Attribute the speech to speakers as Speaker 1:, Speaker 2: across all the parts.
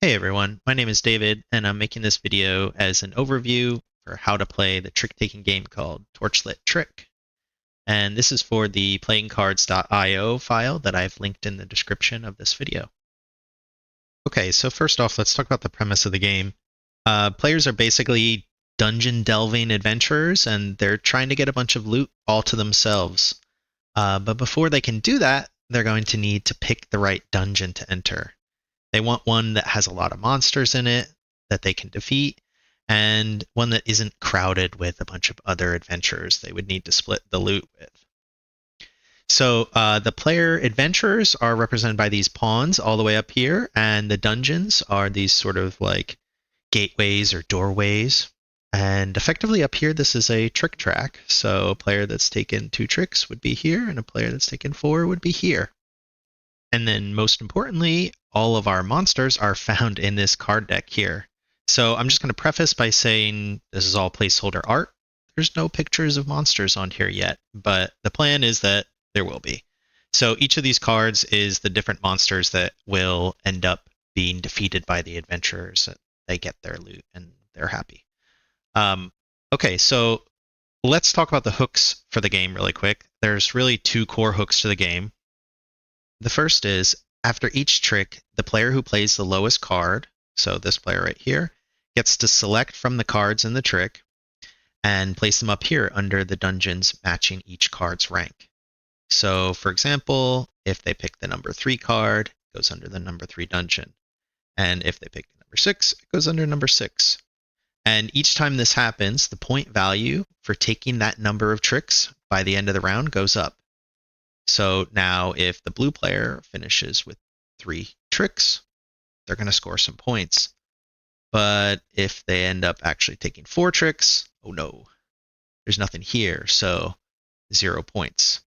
Speaker 1: Hey everyone, my name is David, and I'm making this video as an overview for how to play the trick-taking game called Torchlit Trick. And this is for the playingcards.io file that I've linked in the description of this video. Okay, so first off, let's talk about the premise of the game. Players are basically dungeon delving adventurers, and they're trying to get a bunch of loot all to themselves. But before they can do that, they're going to need to pick the right dungeon to enter. They want one that has a lot of monsters in it that they can defeat, and one that isn't crowded with a bunch of other adventurers they would need to split the loot with. So the player adventurers are represented by these pawns all the way up here, and the dungeons are these sort of like gateways or doorways. And effectively up here, this is a trick track. So a player that's taken 2 tricks would be here, and a player that's taken 4 would be here. And then most importantly, all of our monsters are found in this card deck here. So I'm just going to preface by saying this is all placeholder art. There's no pictures of monsters on here yet, but the plan is that there will be. So each of these cards is the different monsters that will end up being defeated by the adventurers. They get their loot and they're happy. Okay, so let's talk about the hooks for the game really quick. There's really 2 core hooks to the game. The first is, after each trick, the player who plays the lowest card, so this player right here, gets to select from the cards in the trick and place them up here under the dungeons matching each card's rank. So, for example, if they pick the number 3 card, it goes under the number 3 dungeon. And if they pick number 6, it goes under number 6. And each time this happens, the point value for taking that number of tricks by the end of the round goes up. So now if the blue player finishes with 3 tricks, they're going to score some points. But if they end up actually taking 4 tricks, oh no, there's nothing here, so 0 points.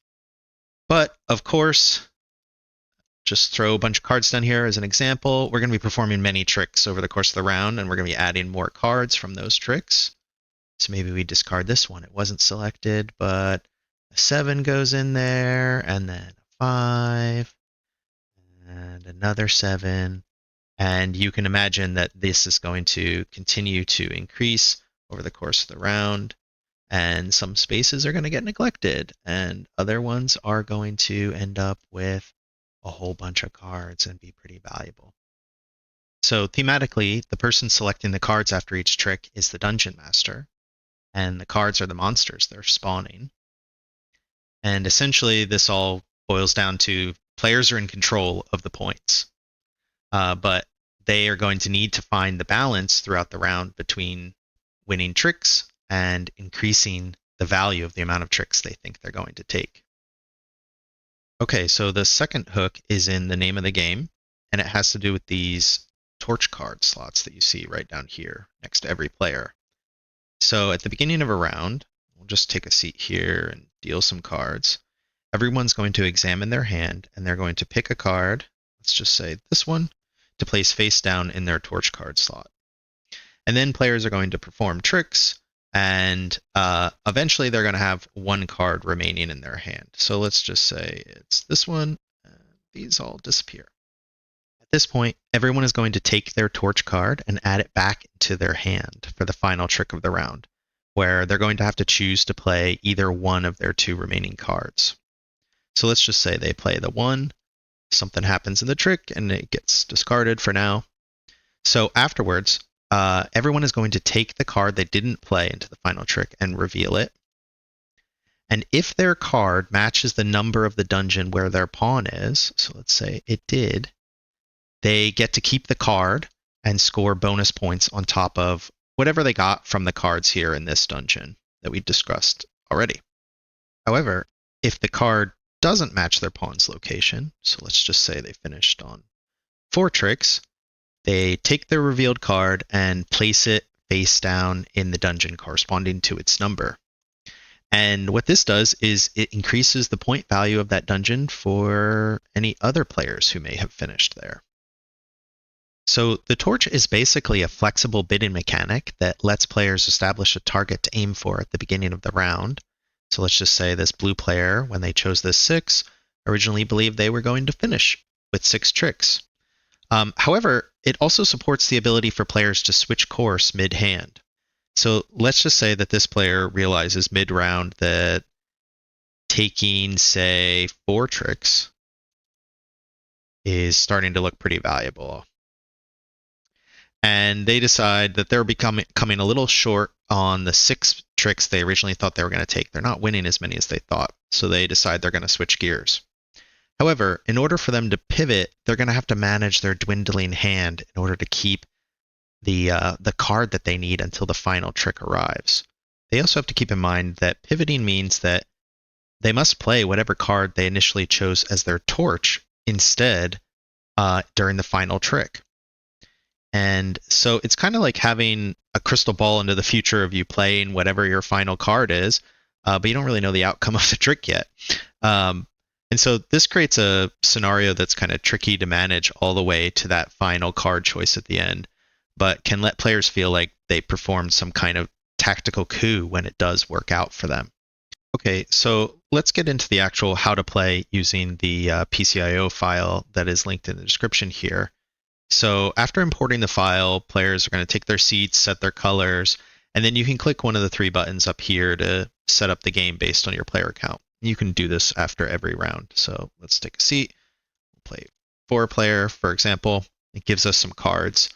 Speaker 1: But of course, just throw a bunch of cards down here as an example. We're going to be performing many tricks over the course of the round, and we're going to be adding more cards from those tricks. So maybe we discard this one. It wasn't selected, but a 7 goes in there, and then a 5, and another 7. And you can imagine that this is going to continue to increase over the course of the round, and some spaces are going to get neglected, and other ones are going to end up with a whole bunch of cards and be pretty valuable. So thematically, the person selecting the cards after each trick is the dungeon master, and the cards are the monsters they're spawning. And essentially, this all boils down to players are in control of the points. But they are going to need to find the balance throughout the round between winning tricks and increasing the value of the amount of tricks they think they're going to take. Okay, so the second hook is in the name of the game, and it has to do with these torch card slots that you see right down here next to every player. So at the beginning of a round, we'll just take a seat here and deal some cards. Everyone's going to examine their hand, and they're going to pick a card, let's just say this one, to place face down in their torch card slot. And then players are going to perform tricks, and eventually they're going to have 1 card remaining in their hand. So let's just say it's this one, and these all disappear. At this point, everyone is going to take their torch card and add it back into their hand for the final trick of the round, where they're going to have to choose to play either one of their 2 remaining cards. So let's just say they play the 1, something happens in the trick, and it gets discarded for now. So afterwards, everyone is going to take the card they didn't play into the final trick and reveal it. And if their card matches the number of the dungeon where their pawn is, so let's say it did, they get to keep the card and score bonus points on top of whatever they got from the cards here in this dungeon that we discussed already. However, if the card doesn't match their pawn's location, so let's just say they finished on 4 tricks, they take their revealed card and place it face down in the dungeon corresponding to its number. And what this does is it increases the point value of that dungeon for any other players who may have finished there. So the torch is basically a flexible bidding mechanic that lets players establish a target to aim for at the beginning of the round. So let's just say this blue player, when they chose this 6, originally believed they were going to finish with 6 tricks. However, it also supports the ability for players to switch course mid-hand. So let's just say that this player realizes mid-round that taking, say, 4 tricks is starting to look pretty valuable. And they decide that they're coming a little short on the 6 tricks they originally thought they were going to take. They're not winning as many as they thought, so they decide they're going to switch gears. However, in order for them to pivot, they're going to have to manage their dwindling hand in order to keep the card that they need until the final trick arrives. They also have to keep in mind that pivoting means that they must play whatever card they initially chose as their torch instead during the final trick. And so it's kind of like having a crystal ball into the future of you playing whatever your final card is, but you don't really know the outcome of the trick yet. And so this creates a scenario that's kind of tricky to manage all the way to that final card choice at the end, but can let players feel like they performed some kind of tactical coup when it does work out for them. Okay, so let's get into the actual how to play using the PCIO file that is linked in the description here. So after importing the file, players are going to take their seats, set their colors, and then you can click one of the 3 buttons up here to set up the game based on your player count. You can do this after every round. So let's take a seat. We'll play 4-player, for example. It gives us some cards.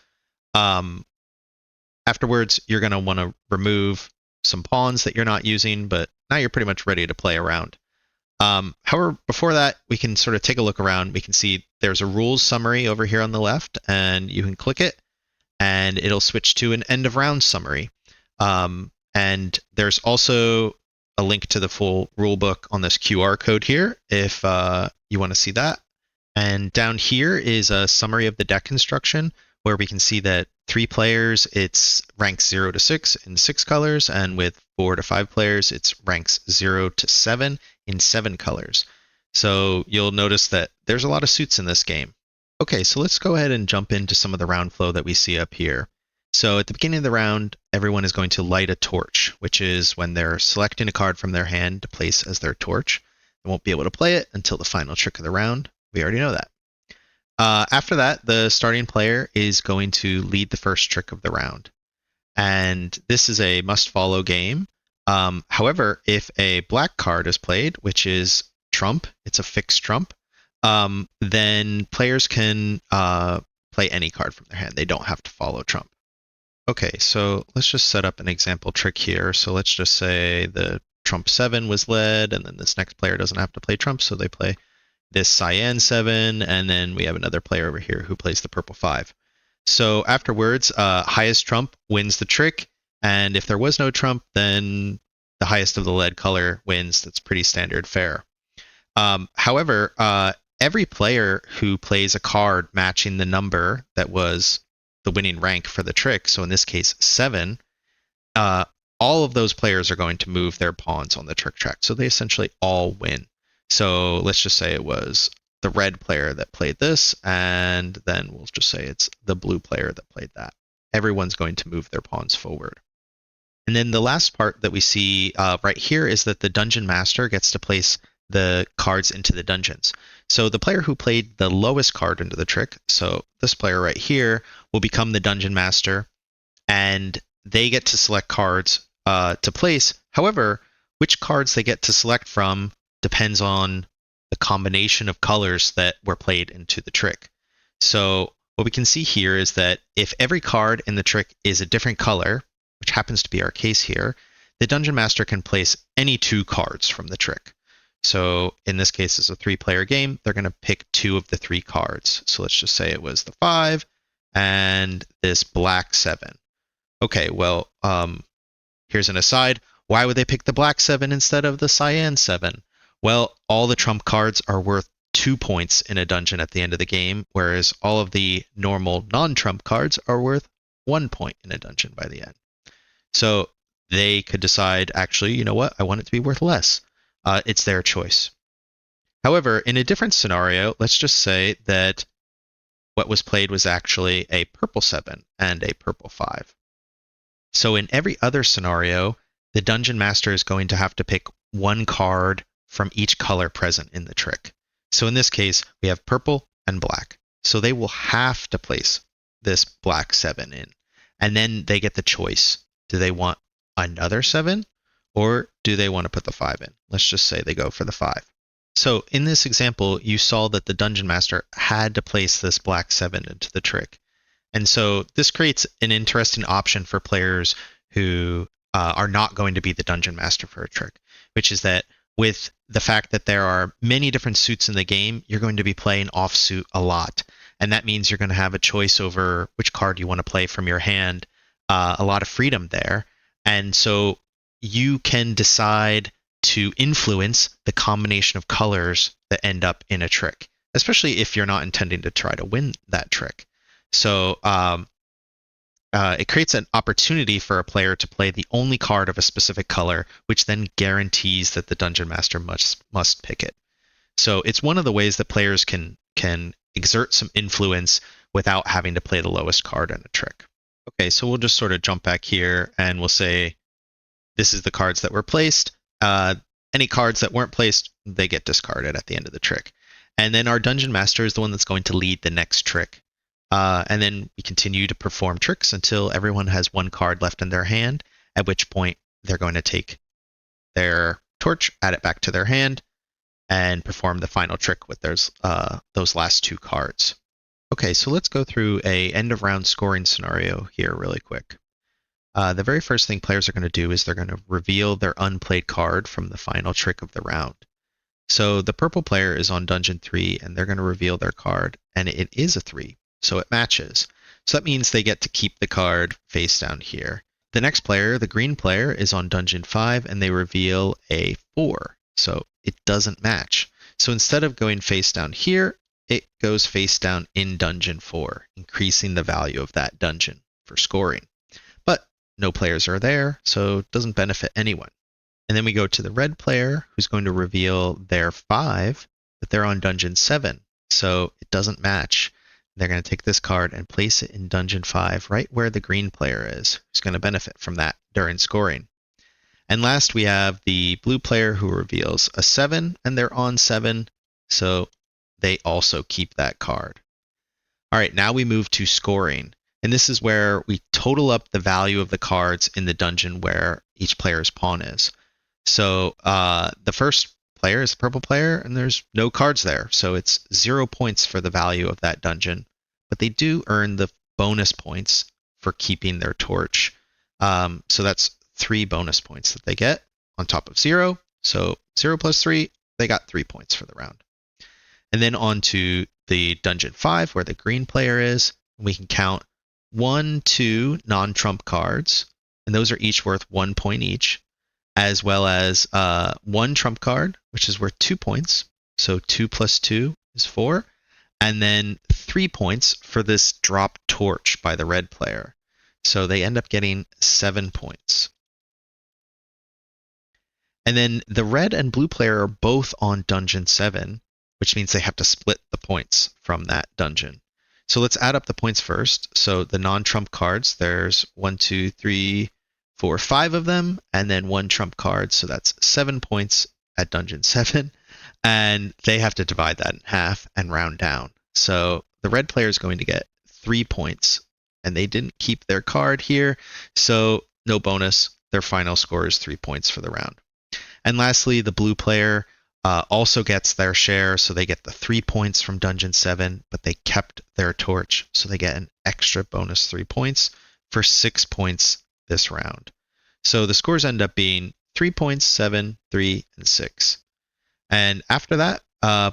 Speaker 1: Afterwards, you're going to want to remove some pawns that you're not using, but now you're pretty much ready to play around. However, before that, we can sort of take a look around. We can see there's a rules summary over here on the left, and you can click it, and it'll switch to an end of round summary. And there's also a link to the full rulebook on this QR code here if you want to see that. And down here is a summary of the deck construction, where we can see that 3 players, it's ranks 0 to 6 in 6 colors, and with 4 to 5 players, it's ranks 0 to 7 in 7 colors. So you'll notice that there's a lot of suits in this game. Okay, so let's go ahead and jump into some of the round flow that we see up here. So at the beginning of the round, everyone is going to light a torch, which is when they're selecting a card from their hand to place as their torch. They won't be able to play it until the final trick of the round. We already know that. After that, the starting player is going to lead the first trick of the round. And this is a must-follow game. However, if a black card is played, which is trump, it's a fixed trump, then players can play any card from their hand. They don't have to follow trump. Okay, so let's just set up an example trick here. So let's just say the trump 7 was led, and then this next player doesn't have to play trump, so they play this cyan 7, and then we have another player over here who plays the purple 5. So afterwards, highest trump wins the trick, and if there was no trump, then the highest of the led color wins. That's pretty standard fare. However, every player who plays a card matching the number that was the winning rank for the trick, so in this case 7, all of those players are going to move their pawns on the trick track, so they essentially all win. So let's just say it was the red player that played this, and then we'll just say it's the blue player that played that. Everyone's going to move their pawns forward. And then the last part that we see right here is that the dungeon master gets to place the cards into the dungeons. So the player who played the lowest card into the trick, so this player right here, will become the dungeon master, and they get to select cards to place. However, which cards they get to select from depends on the combination of colors that were played into the trick. So what we can see here is that if every card in the trick is a different color, which happens to be our case here, the Dungeon Master can place any 2 cards from the trick. So in this case, it's a 3-player game. They're going to pick 2 of the 3 cards. So let's just say it was the 5 and this black 7. Okay, well, here's an aside. Why would they pick the black 7 instead of the cyan 7? Well, all the trump cards are worth 2 points in a dungeon at the end of the game, whereas all of the normal non-trump cards are worth 1 point in a dungeon by the end. So they could decide, actually, you know what, I want it to be worth less. It's their choice. However, in a different scenario, let's just say that what was played was actually a purple 7 and a purple 5. So in every other scenario, the Dungeon Master is going to have to pick 1 card from each color present in the trick. So in this case, we have purple and black. So they will have to place this black 7 in. And then they get the choice. Do they want another 7 or do they want to put the 5 in? Let's just say they go for the 5. So in this example, you saw that the Dungeon Master had to place this black 7 into the trick. And so this creates an interesting option for players who are not going to be the Dungeon Master for a trick, which is that with the fact that there are many different suits in the game, you're going to be playing offsuit a lot. And that means you're going to have a choice over which card you want to play from your hand, a lot of freedom there. And so you can decide to influence the combination of colors that end up in a trick, especially if you're not intending to try to win that trick. So it creates an opportunity for a player to play the only card of a specific color, which then guarantees that the Dungeon Master must pick it. So it's one of the ways that players can exert some influence without having to play the lowest card in a trick. Okay, so we'll just sort of jump back here and we'll say this is the cards that were placed. Any cards that weren't placed, they get discarded at the end of the trick. And then our Dungeon Master is the one that's going to lead the next trick. And then we continue to perform tricks until everyone has one card left in their hand, at which point they're going to take their torch, add it back to their hand, and perform the final trick with those last two cards. Okay, so let's go through a end of round scoring scenario here really quick. The very first thing players are going to do is they're going to reveal their unplayed card from the final trick of the round. So the purple player is on Dungeon 3, and they're going to reveal their card, and it is a 3, so it matches. So that means they get to keep the card face down here. The next player, the green player, is on Dungeon 5, and they reveal a 4, so it doesn't match. So instead of going face down here, it goes face down in Dungeon 4, increasing the value of that dungeon for scoring. But no players are there, so it doesn't benefit anyone. And then we go to the red player, who's going to reveal their 5, but they're on Dungeon 7, so it doesn't match. They're going to take this card and place it in Dungeon 5, right where the green player is, who's going to benefit from that during scoring. And last, we have the blue player who reveals a 7, and they're on 7, so they also keep that card. All right, now we move to scoring. And this is where we total up the value of the cards in the dungeon where each player's pawn is. So the first player is the purple player, and there's no cards there. So it's 0 points for the value of that dungeon. But they do earn the bonus points for keeping their torch. So that's 3 bonus points that they get on top of 0. So 0 plus 3, they got 3 points for the round. And then on to the Dungeon 5, where the green player is. We can count 1, 2 non-trump cards, and those are each worth 1 point each, as well as 1 trump card, which is worth 2 points. So 2 plus 2 is 4. And then 3 points for this drop torch by the red player. So they end up getting 7 points. And then the red and blue player are both on Dungeon 7, which means they have to split the points from that dungeon. So let's add up the points first. So the non-trump cards, there's 1, 2, 3, 4, 5 of them, and then 1 trump card. So that's 7 points at Dungeon 7. And they have to divide that in half and round down. So the red player is going to get 3 points, and they didn't keep their card here. So no bonus. Their final score is 3 points for the round. And lastly, the blue player also gets their share, so they get the 3 points from Dungeon 7, but they kept their torch, so they get an extra bonus 3 points for 6 points this round. So the scores end up being 3 points, 7, 3, and 6. And after that,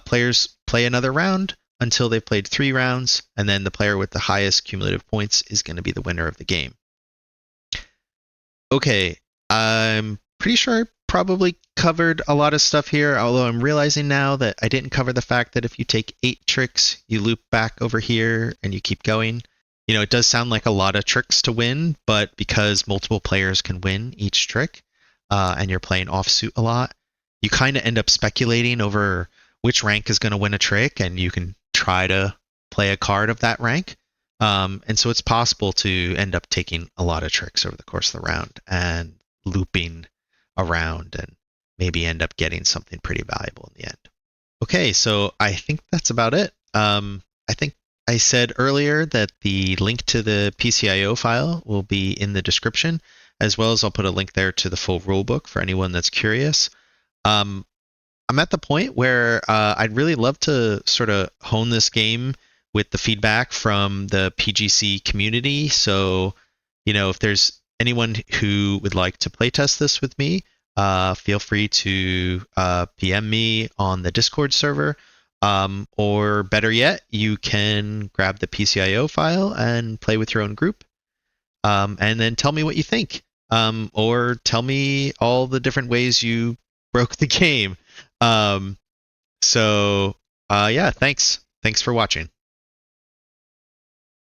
Speaker 1: players play another round until they've played 3 rounds, and then the player with the highest cumulative points is going to be the winner of the game. Okay, I'm pretty sure I probably covered a lot of stuff here, although I'm realizing now that I didn't cover the fact that if you take 8 tricks, you loop back over here and you keep going. You know, it does sound like a lot of tricks to win, but because multiple players can win each trick, and you're playing offsuit a lot, you kind of end up speculating over which rank is going to win a trick, and you can try to play a card of that rank. And so it's possible to end up taking a lot of tricks over the course of the round and looping around and maybe end up getting something pretty valuable in the end. Okay, so I think that's about it. I think I said earlier that the link to the PCIO file will be in the description, as well as I'll put a link there to the full rulebook for anyone that's curious. Um, I'm at the point where I'd really love to sort of hone this game with the feedback from the PGC community. So, if there's anyone who would like to playtest this with me, feel free to PM me on the Discord server. Or better yet, you can grab the PCIO file and play with your own group. And then tell me what you think. Or tell me all the different ways you broke the game. Um, so, yeah, thanks. Thanks for watching.